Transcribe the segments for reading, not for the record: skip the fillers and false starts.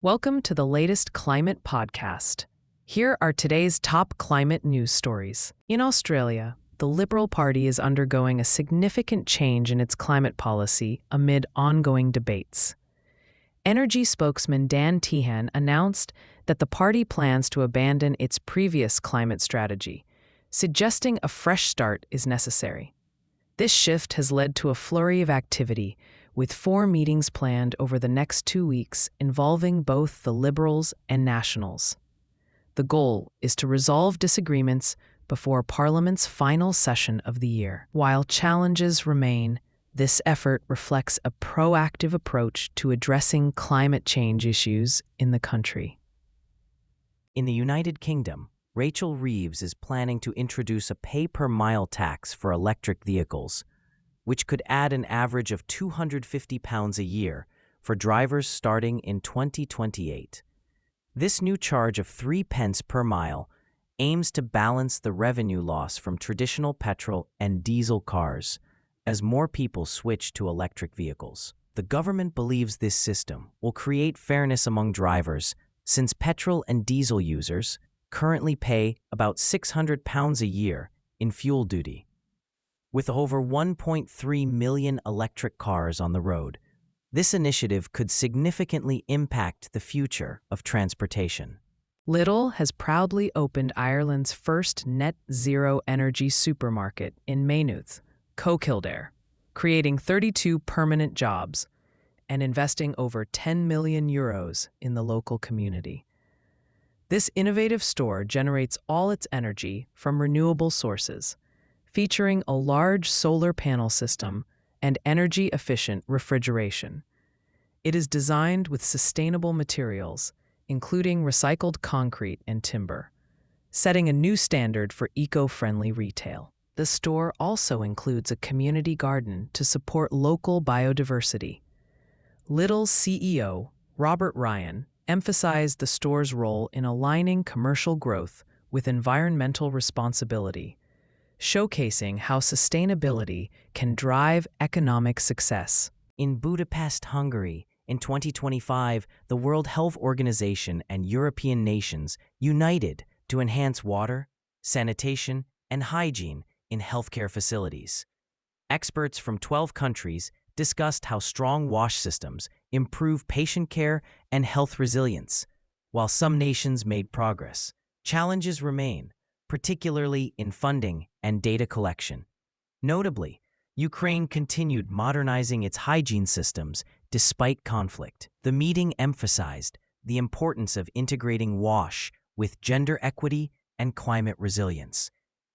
Welcome to the latest climate podcast. Here are today's top climate news stories. In Australia, the Liberal Party is undergoing a significant change in its climate policy amid ongoing debates. Energy spokesman Dan Tehan announced that the party plans to abandon its previous climate strategy, suggesting a fresh start is necessary. This shift has led to a flurry of activity, with 4 meetings planned over the next 2 weeks involving both the Liberals and Nationals. The goal is to resolve disagreements before Parliament's final session of the year. While challenges remain, this effort reflects a proactive approach to addressing climate change issues in the country. In the United Kingdom, Rachel Reeves is planning to introduce a pay-per-mile tax for electric vehicles, which could add an average of £250 a year for drivers starting in 2028. This new charge of 3 pence per mile aims to balance the revenue loss from traditional petrol and diesel cars as more people switch to electric vehicles. The government believes this system will create fairness among drivers, since petrol and diesel users currently pay about £600 a year in fuel duty. With over 1.3 million electric cars on the road, this initiative could significantly impact the future of transportation. Lidl has proudly opened Ireland's first net-zero energy supermarket in Maynooth, Co-Kildare, creating 32 permanent jobs and investing over €10 million in the local community. This innovative store generates all its energy from renewable sources, featuring a large solar panel system and energy-efficient refrigeration. It is designed with sustainable materials, including recycled concrete and timber, setting a new standard for eco-friendly retail. The store also includes a community garden to support local biodiversity. Lidl's CEO, Robert Ryan, emphasized the store's role in aligning commercial growth with environmental responsibility, showcasing how sustainability can drive economic success. In Budapest, Hungary, in 2025, the World Health Organization and European nations united to enhance water, sanitation, and hygiene in healthcare facilities. Experts from 12 countries discussed how strong wash systems improve patient care and health resilience. While some nations made progress, challenges remain, particularly in funding and data collection. Notably, Ukraine continued modernizing its hygiene systems despite conflict. The meeting emphasized the importance of integrating WASH with gender equity and climate resilience.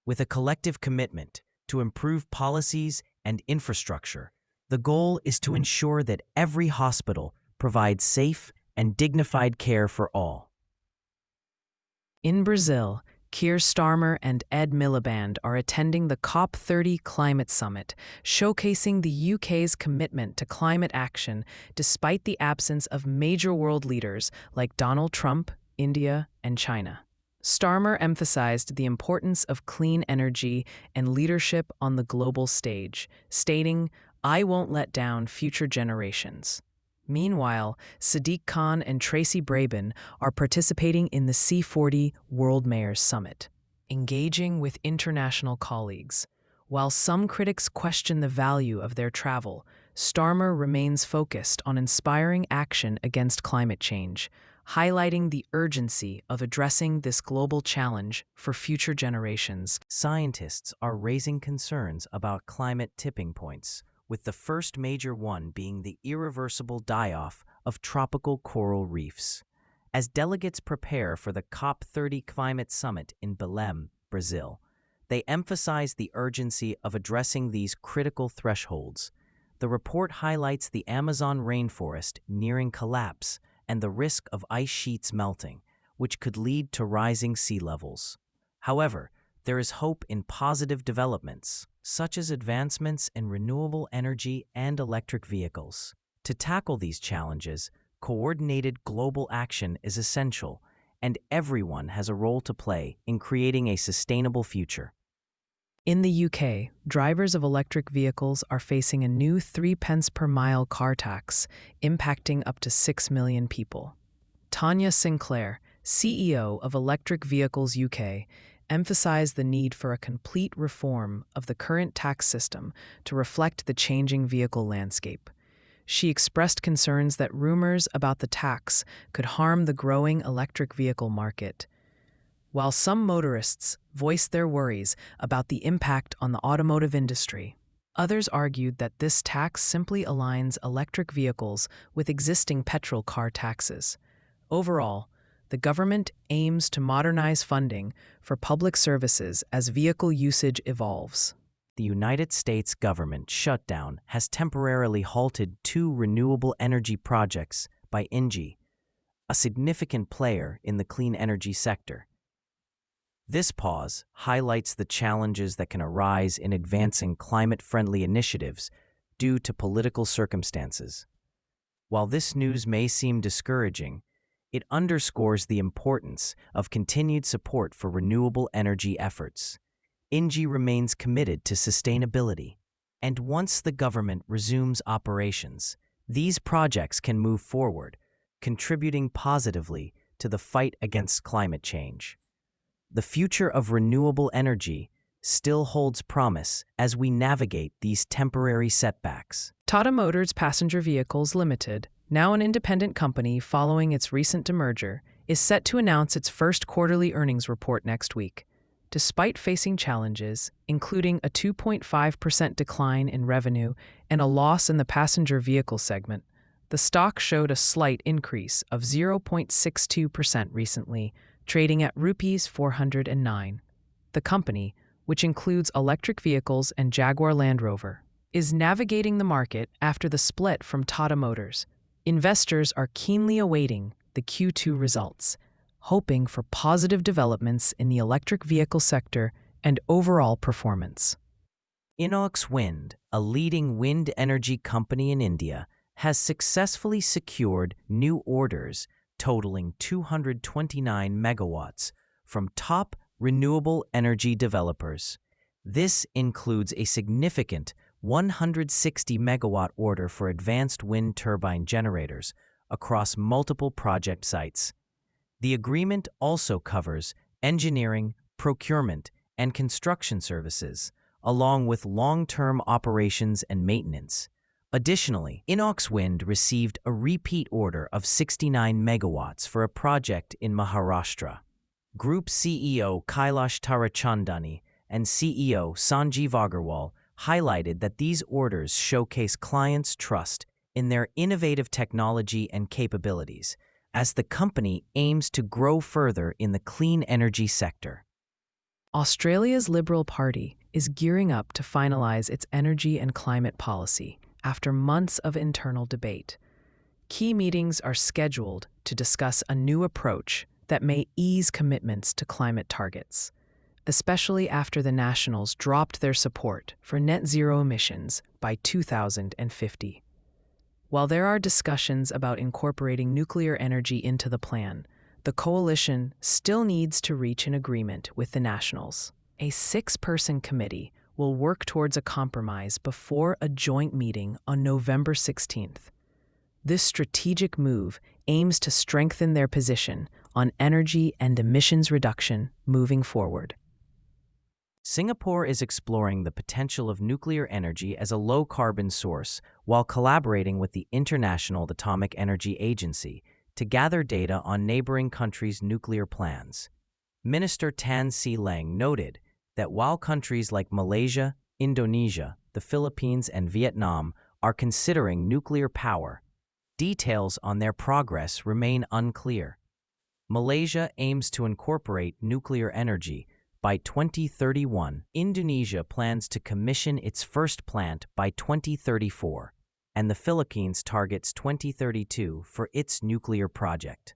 With a collective commitment to improve policies and infrastructure, the goal is to ensure that every hospital provides safe and dignified care for all. In Brazil, Keir Starmer and Ed Miliband are attending the COP30 Climate Summit, showcasing the UK's commitment to climate action despite the absence of major world leaders like Donald Trump, India, and China. Starmer emphasized the importance of clean energy and leadership on the global stage, stating, "I won't let down future generations." Meanwhile, Sadiq Khan and Tracy Brabin are participating in the C40 World Mayors Summit, engaging with international colleagues. While some critics question the value of their travel, Starmer remains focused on inspiring action against climate change, highlighting the urgency of addressing this global challenge for future generations. Scientists are raising concerns about climate tipping points, with the first major one being the irreversible die-off of tropical coral reefs. As delegates prepare for the COP30 Climate Summit in Belém, Brazil, they emphasize the urgency of addressing these critical thresholds. The report highlights the Amazon rainforest nearing collapse and the risk of ice sheets melting, which could lead to rising sea levels. However, there is hope in positive developments, such as advancements in renewable energy and electric vehicles. To tackle these challenges, coordinated global action is essential, and everyone has a role to play in creating a sustainable future. In the UK, drivers of electric vehicles are facing a new 3 pence per mile car tax, impacting up to 6 million people. Tanya Sinclair, CEO of Electric Vehicles UK, emphasized the need for a complete reform of the current tax system to reflect the changing vehicle landscape. She expressed concerns that rumors about the tax could harm the growing electric vehicle market. While some motorists voiced their worries about the impact on the automotive industry, others argued that this tax simply aligns electric vehicles with existing petrol car taxes. Overall, the government aims to modernize funding for public services as vehicle usage evolves. The United States government shutdown has temporarily halted 2 renewable energy projects by Engie, a significant player in the clean energy sector. This pause highlights the challenges that can arise in advancing climate-friendly initiatives due to political circumstances. While this news may seem discouraging, it underscores the importance of continued support for renewable energy efforts. Engie remains committed to sustainability, and once the government resumes operations, these projects can move forward, contributing positively to the fight against climate change. The future of renewable energy still holds promise as we navigate these temporary setbacks. Tata Motors Passenger Vehicles Limited, now an independent company following its recent demerger, is set to announce its first quarterly earnings report next week. Despite facing challenges, including a 2.5% decline in revenue and a loss in the passenger vehicle segment, the stock showed a slight increase of 0.62% recently, trading at Rs 409. The company, which includes electric vehicles and Jaguar Land Rover, is navigating the market after the split from Tata Motors. Investors are keenly awaiting the Q2 results, hoping for positive developments in the electric vehicle sector and overall performance. Inox Wind, a leading wind energy company in India, has successfully secured new orders totaling 229 megawatts from top renewable energy developers. This includes a significant 160 megawatt order for advanced wind turbine generators across multiple project sites. The agreement also covers engineering, procurement, and construction services, along with long-term operations and maintenance. Additionally, Inox Wind received a repeat order of 69 megawatts for a project in Maharashtra. Group CEO Kailash Tarachandani and CEO Sanjeev Agarwal highlighted that these orders showcase clients' trust in their innovative technology and capabilities, as the company aims to grow further in the clean energy sector. Australia's Liberal Party is gearing up to finalize its energy and climate policy after months of internal debate. Key meetings are scheduled to discuss a new approach that may ease commitments to climate targets, especially after the Nationals dropped their support for net zero emissions by 2050. While there are discussions about incorporating nuclear energy into the plan, the coalition still needs to reach an agreement with the Nationals. A 6-person committee will work towards a compromise before a joint meeting on November 16th. This strategic move aims to strengthen their position on energy and emissions reduction moving forward. Singapore is exploring the potential of nuclear energy as a low-carbon source while collaborating with the International Atomic Energy Agency to gather data on neighboring countries' nuclear plans. Minister Tan See Leng noted that while countries like Malaysia, Indonesia, the Philippines, and Vietnam are considering nuclear power, details on their progress remain unclear. Malaysia aims to incorporate nuclear energy by 2031. Indonesia plans to commission its first plant by 2034, and the Philippines targets 2032 for its nuclear project.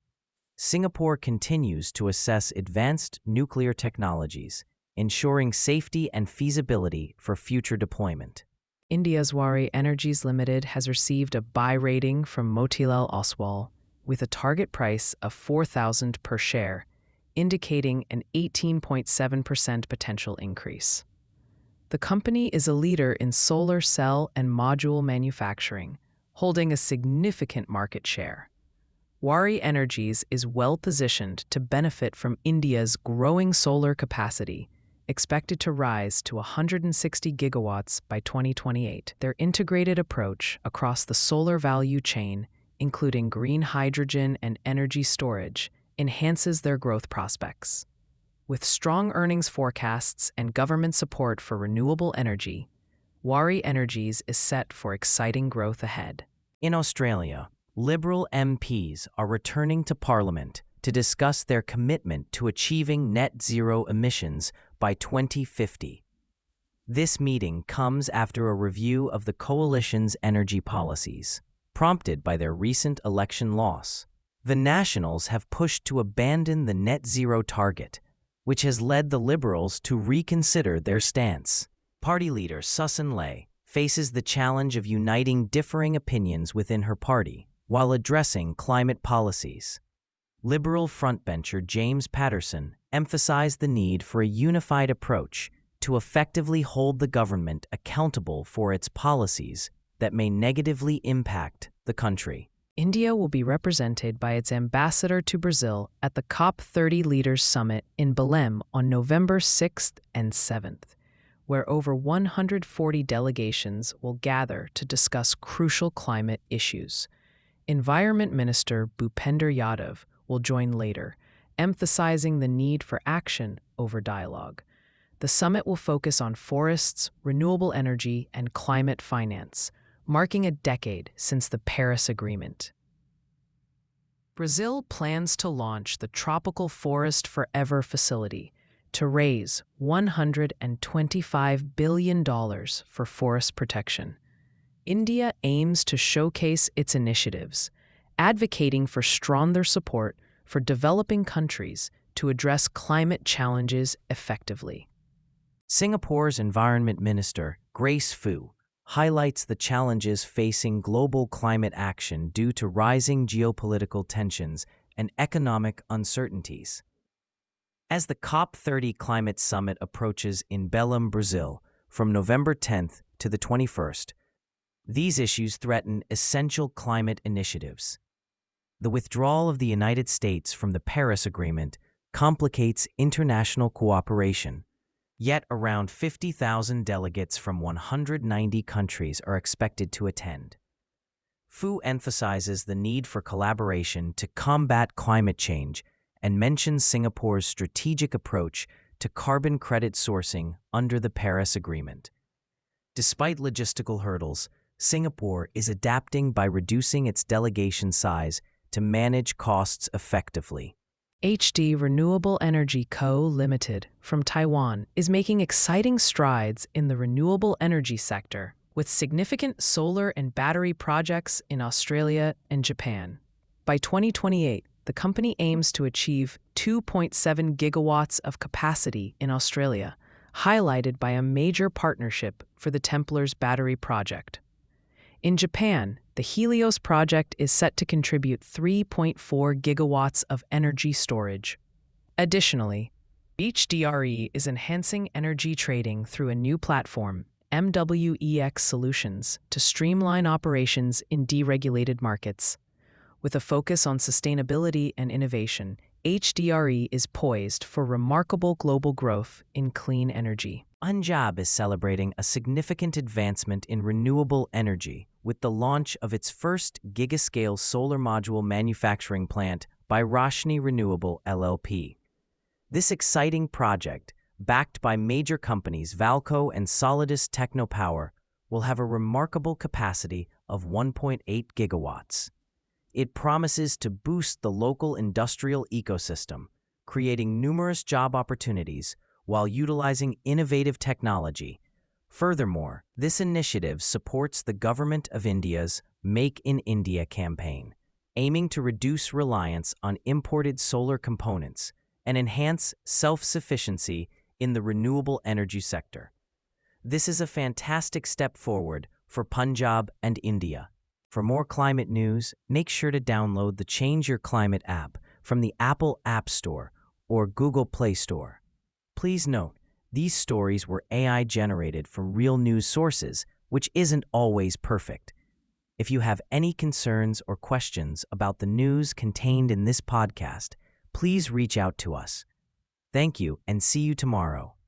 Singapore continues to assess advanced nuclear technologies, ensuring safety and feasibility for future deployment. India's Waaree Energies Limited has received a buy rating from Motilal Oswal with a target price of 4,000 per share, indicating an 18.7% potential increase. The company is a leader in solar cell and module manufacturing, holding a significant market share. Waaree Energies is well positioned to benefit from India's growing solar capacity, expected to rise to 160 gigawatts by 2028. Their integrated approach across the solar value chain, including green hydrogen and energy storage, enhances their growth prospects. With strong earnings forecasts and government support for renewable energy, Waaree Energies is set for exciting growth ahead. In Australia, Liberal MPs are returning to Parliament to discuss their commitment to achieving net zero emissions by 2050. This meeting comes after a review of the coalition's energy policies, prompted by their recent election loss. The Nationals have pushed to abandon the net zero target, which has led the Liberals to reconsider their stance. Party leader Susan Ley faces the challenge of uniting differing opinions within her party while addressing climate policies. Liberal frontbencher James Patterson emphasized the need for a unified approach to effectively hold the government accountable for its policies that may negatively impact the country. India will be represented by its ambassador to Brazil at the COP30 Leaders Summit in Belém on November 6th and 7th, where over 140 delegations will gather to discuss crucial climate issues. Environment Minister Bhupender Yadav will join later, emphasizing the need for action over dialogue. The summit will focus on forests, renewable energy, and climate finance, marking a decade since the Paris Agreement. Brazil plans to launch the Tropical Forest Forever facility to raise $125 billion for forest protection. India aims to showcase its initiatives, advocating for stronger support for developing countries to address climate challenges effectively. Singapore's Environment Minister, Grace Fu, highlights the challenges facing global climate action due to rising geopolitical tensions and economic uncertainties. As the COP30 Climate Summit approaches in Belém, Brazil, from November 10th to the 21st, these issues threaten essential climate initiatives. The withdrawal of the United States from the Paris Agreement complicates international cooperation, yet around 50,000 delegates from 190 countries are expected to attend. Fu emphasizes the need for collaboration to combat climate change and mentions Singapore's strategic approach to carbon credit sourcing under the Paris Agreement. Despite logistical hurdles, Singapore is adapting by reducing its delegation size to manage costs effectively. HD Renewable Energy Co. Limited from Taiwan is making exciting strides in the renewable energy sector, with significant solar and battery projects in Australia and Japan. By 2028, the company aims to achieve 2.7 gigawatts of capacity in Australia, highlighted by a major partnership for the Templars battery project. In Japan, the Helios project is set to contribute 3.4 gigawatts of energy storage. Additionally, HDRE is enhancing energy trading through a new platform, MWEX Solutions, to streamline operations in deregulated markets. With a focus on sustainability and innovation, HDRE is poised for remarkable global growth in clean energy. Punjab is celebrating a significant advancement in renewable energy with the launch of its first gigascale solar module manufacturing plant by Roshni Renewable LLP. This exciting project, backed by major companies Valco and Solidus Technopower, will have a remarkable capacity of 1.8 gigawatts. It promises to boost the local industrial ecosystem, creating numerous job opportunities while utilizing innovative technology. Furthermore, this initiative supports the Government of India's Make in India campaign, aiming to reduce reliance on imported solar components and enhance self-sufficiency in the renewable energy sector. This is a fantastic step forward for Punjab and India. For more climate news, make sure to download the Change Your Climate app from the Apple App Store or Google Play Store. Please note, these stories were AI generated from real news sources, which isn't always perfect. If you have any concerns or questions about the news contained in this podcast, please reach out to us. Thank you and see you tomorrow.